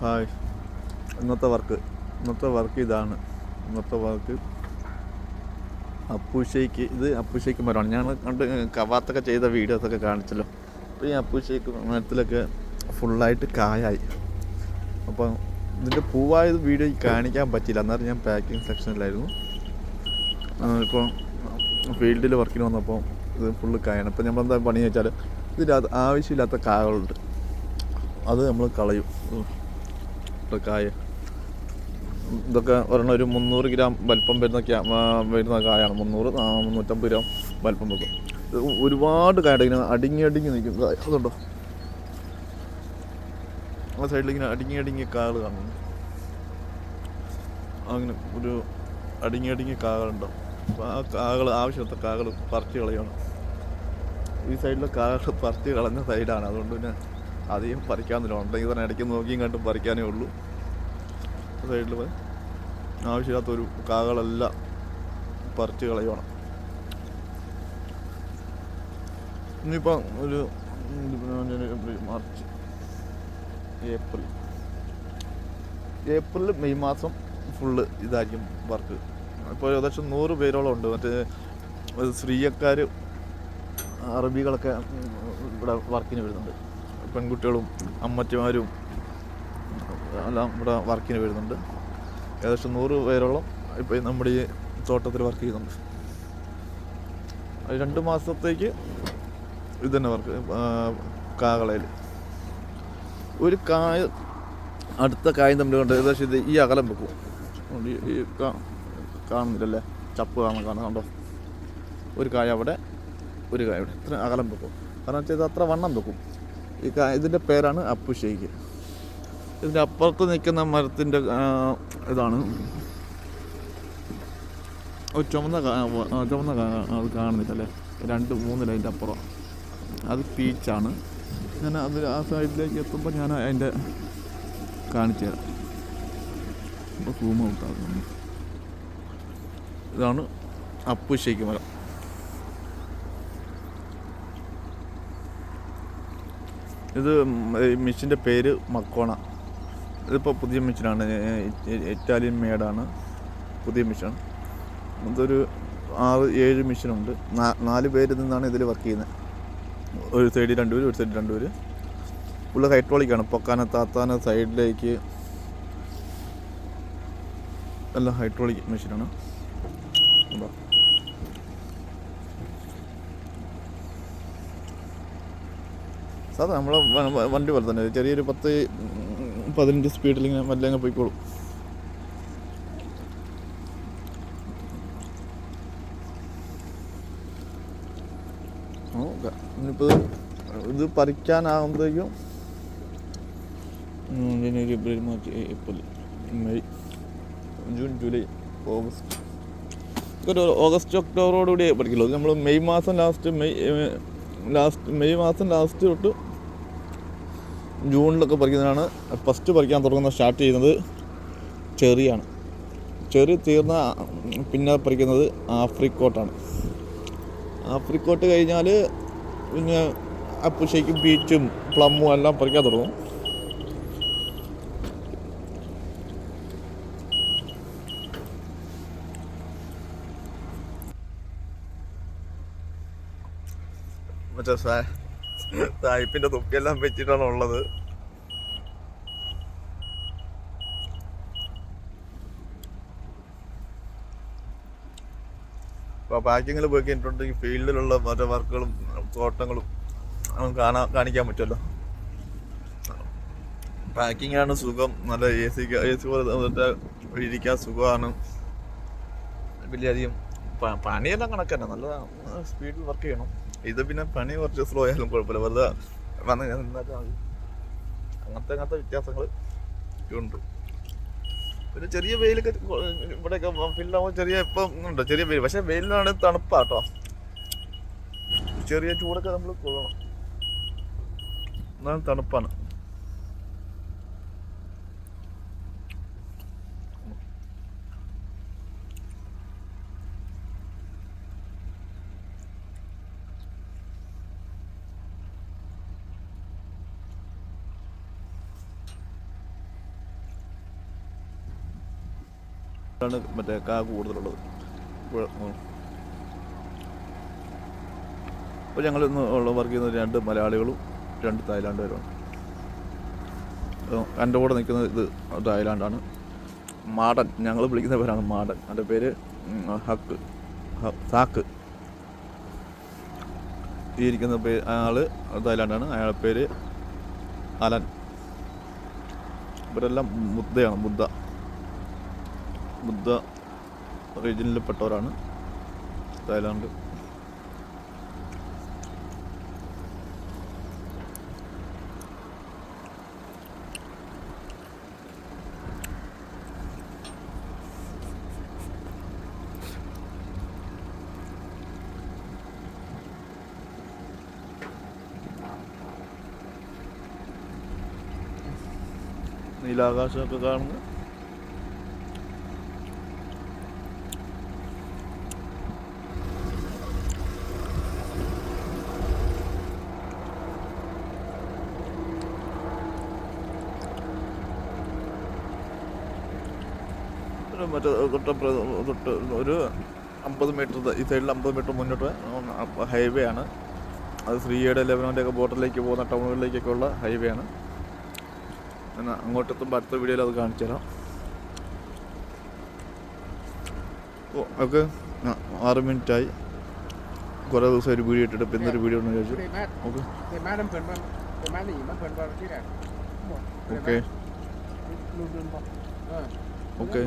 Hi. ഇന്നത്തെ work ഇതാണ്. ഇന്നത്തെ വർക്ക് അപ്പുഷേക്ക്. ഇത് അപ്പുഷേക്ക് മരമാണ്. ഞാൻ കണ്ട് കവാത്തൊക്കെ ചെയ്ത വീഡിയോസൊക്കെ കാണിച്ചല്ലോ. അപ്പോൾ ഈ അപ്പുഷേക്ക് മരത്തിലൊക്കെ ഫുള്ളായിട്ട് കായായി. അപ്പം ഇതിൻ്റെ പൂവായത് വീഡിയോ കാണിക്കാൻ പറ്റിയില്ല. അന്നേരം ഞാൻ പാക്കിങ് സെക്ഷനിലായിരുന്നു. ഇപ്പോൾ ഫീൽഡിൽ വർക്കിന് വന്നപ്പോൾ ഇത് ഫുള്ള് കായാണ്. ഇപ്പോൾ നമ്മളെന്താ പണി വെച്ചാൽ ഇതിനകത്ത് ആവശ്യമില്ലാത്ത കായകളുണ്ട്, അത് നമ്മൾ കളയും. കായ ഇതൊക്കെ ഒരെണ്ണം ഒരു 300 ഗ്രാം വലിപ്പം വരുന്ന കായാണ്. 300-350 ഗ്രാം വലിപ്പം വെക്കും. ഇത് ഒരുപാട് കായ ഇങ്ങനെ അടുങ്ങി നിൽക്കും. അതുണ്ടോ ആ സൈഡിൽ ഇങ്ങനെ അടുങ്ങി കാകൾ കാണുന്നു. അങ്ങനെ ഒരു അടുങ്ങി കാകളുണ്ടാവും. അപ്പോൾ ആ കാകൾ, ആവശ്യത്തെ കാകൾ പറിച്ച് കളയണം. ഈ സൈഡിലെ കാകൾ പറിച്ച് കളഞ്ഞ സൈഡാണ്. അതുകൊണ്ട് പിന്നെ അധികം പറിക്കാമെന്നില്ല. ഉണ്ടെങ്കിൽ തന്നെ ഇടയ്ക്ക് നോക്കിയും കണ്ടും പറിക്കാനേ ഉള്ളൂ. സൈഡിൽ ആവശ്യമില്ലാത്തൊരു കാകളെല്ലാം പറിച്ച് കളയണം. ഇനിയിപ്പം ഒരു മാർച്ച്, ഏപ്രിൽ മെയ് മാസം ഫുള്ള് ഇതായിരിക്കും വർക്ക്. ഇപ്പോൾ ഏകദേശം 100 പേരോളം ഉണ്ട്. മറ്റേ സ്ത്രീയക്കാർ, അറബികളൊക്കെ ഇവിടെ വർക്കിന് വരുന്നുണ്ട്. പെൺകുട്ടികളും അമ്മച്ചിമാരും എല്ലാം ഇവിടെ വർക്കിന് വരുന്നുണ്ട്. ഏകദേശം 100 പേരോളം ഇപ്പോൾ നമ്മുടെ ഈ തോട്ടത്തിൽ വർക്ക് ചെയ്യുന്നുണ്ട്. 2 മാസത്തേക്ക് ഇത് തന്നെ വർക്ക്. കാകളയിൽ ഒരു കായ അടുത്ത കായും തമ്മിൽ കൊണ്ട് ഏകദേശം ഇത് ഈ അകലം വെക്കും. ഈ കാണുന്നില്ലല്ലേ, ചപ്പ് കാണുന്നുണ്ടോ? ഒരു കായ അവിടെ, ഒരു കായ അവിടെ, ഇത്ര അകലം വെക്കും. കാരണം വെച്ചാൽ ഇത് അത്ര വണ്ണം വെക്കും. ഈ ഇതിൻ്റെ പേരാണ് അപ്പുഷേക്ക്. ഇതിൻ്റെ അപ്പുറത്ത് നിൽക്കുന്ന മരത്തിൻ്റെ ഇതാണ് ഒരു ചുമന്ന അത് കാണുന്നില്ലല്ലേ, 2-3 ലൈൻ്റെ അപ്പുറം, അത് പീച്ചാണ്. ഞാൻ അത് ആ സൈഡിലേക്ക് എത്തുമ്പോൾ ഞാൻ അതിൻ്റെ കാണിച്ചു തരാം. അപ്പോൾ സൂം ഔട്ടാകുന്നു. ഇതാണ് അപ്പുഷേക്ക് മരം. ഇത് മെഷീൻ്റെ പേര് മക്കോണ. ഇതിപ്പോൾ പുതിയ മെഷീനാണ്, ഇറ്റാലിയൻ മെയ്ഡാണ്, പുതിയ മെഷീനാണ്. ഇതൊരു 6-7 മെഷീനുണ്ട്. 4 പേരിൽ നിന്നാണ് ഇതിൽ വർക്ക് ചെയ്യുന്നത്. ഒരു സൈഡിൽ 2 പേര്, ഒരു സൈഡിൽ 2 പേര്. ഫുള്ള് ഹൈഡ്രോളിക്കാണ്. പൊക്കാന താത്താന സൈഡിലേക്ക് എല്ലാം ഹൈഡ്രോളിക് മെഷീനാണ്. സാധാ നമ്മളെ വണ്ടി പോലെ തന്നെ ചെറിയൊരു 10-15 സ്പീഡിൽ ഇങ്ങനെ മെല്ലെ പോയിക്കോളും. ഇനിയിപ്പോൾ ഇത് പറിക്കാനാകുമ്പോഴേക്കും ജനുവരി, ഫെബ്രുവരി, March, April, May, June, July, August. ഒരു ഓഗസ്റ്റ് ഒക്ടോബറോടുകൂടി പറിക്കുള്ളൂ. നമ്മൾ മെയ് മാസം ലാസ്റ്റ് തൊട്ട് ജൂണിലൊക്കെ പറിക്കുന്നതാണ് ഫസ്റ്റ് പറിക്കാൻ തുടങ്ങുന്നത്. സ്റ്റാർട്ട് ചെയ്യുന്നത് ചെറിയാണ്. ചെറി തീർന്ന പിന്നെ പറിക്കുന്നത് ആഫ്രിക്കോട്ടാണ്. ആഫ്രിക്കോട്ട് കഴിഞ്ഞാൽ പിന്നെ അപ്പുഷേക്കും പീച്ചും പ്ലമ്മും എല്ലാം പറിക്കാൻ തുടങ്ങും. മറ്റേ സായിപ്പിൻ്റെ തൊപ്പിയെല്ലാം വെച്ചിട്ടാണ് ഉള്ളത്. അപ്പോൾ പാക്കിങ്ങിൽ പോയി കഴിഞ്ഞിട്ടുണ്ടെങ്കിൽ ഫീൽഡിലുള്ള മറ്റേ വർക്കുകളും തോട്ടങ്ങളും കാണിക്കാൻ പറ്റുമല്ലോ. പാക്കിങ്ങാണ് സുഖം. നല്ല എ സി പോലെ ഇരിക്കാൻ സുഖമാണ്. വലിയധികം പണിയെല്ലാം കണക്കന്നെ, നല്ല സ്പീഡിൽ വർക്ക് ചെയ്യണം. ഇത് പിന്നെ പണി കുറച്ച് സ്ലോ ആയാലും കുഴപ്പമില്ല, വെറുതെ വന്ന് നിന്നാലും മതി. അങ്ങനത്തെ വ്യത്യാസങ്ങൾ ഉണ്ട്. പിന്നെ ചെറിയ വെയിലൊക്കെ ഇവിടെയൊക്കെ ഫില്ലാകുമ്പോൾ ഇപ്പം ഉണ്ട് ചെറിയ വെയിൽ. പക്ഷേ വെയിലിനാണ് തണുപ്പാട്ടോ. ചെറിയ ചൂടൊക്കെ നമ്മൾ കൊള്ളണം, എന്നാലും തണുപ്പാണ്. ആണ് മറ്റേ കൂടുതലുള്ളത്. അപ്പോൾ ഞങ്ങൾ ഇന്ന് വർക്ക് ചെയ്യുന്നത് 2 മലയാളികളും 2 തായ്ലാൻഡുകാരുമാണ്. എൻ്റെ കൂടെ നിൽക്കുന്നത് ഇത് തായ്ലാൻഡാണ്. മാടൻ, ഞങ്ങൾ വിളിക്കുന്ന പേരാണ് മാടൻ. എൻ്റെ പേര് സാക്ക്. ഈ ഇരിക്കുന്ന ആൾ തായ്ലാൻഡാണ്, അയാളുടെ പേര് അലൻ. ഇവരെല്ലാം ബുദ്ധ റീജിയനിൽ പെട്ടവരാണ് തായ്ലാൻഡ്. നീലാകാശമൊക്കെ കാണുന്നു. മറ്റേ തൊട്ട് ഒരു 50 മീറ്റർ, ഈ സൈഡിൽ 50 മീറ്റർ മുന്നോട്ട് ഹൈവേ ആണ്. അത് ശ്രീയുടെ ലെബനോൻ്റെയൊക്കെ ബോർഡറിലേക്ക് പോകുന്ന ടൗണുകളിലേക്കൊക്കെ ഉള്ള ഹൈവേ ആണ്. എന്നാൽ അങ്ങോട്ടെത്തുമ്പോൾ അടുത്ത വീഡിയോയിൽ അത് കാണിച്ചു തരാം. ഓക്കെ, 6 മിനിറ്റായി. കുറേ ദിവസം ഒരു വീഡിയോ ഇട്ടിട്ട് പിന്നെ ഒരു വീഡിയോ ഉണ്ടെന്ന് ചോദിച്ചു. Okay okay okay.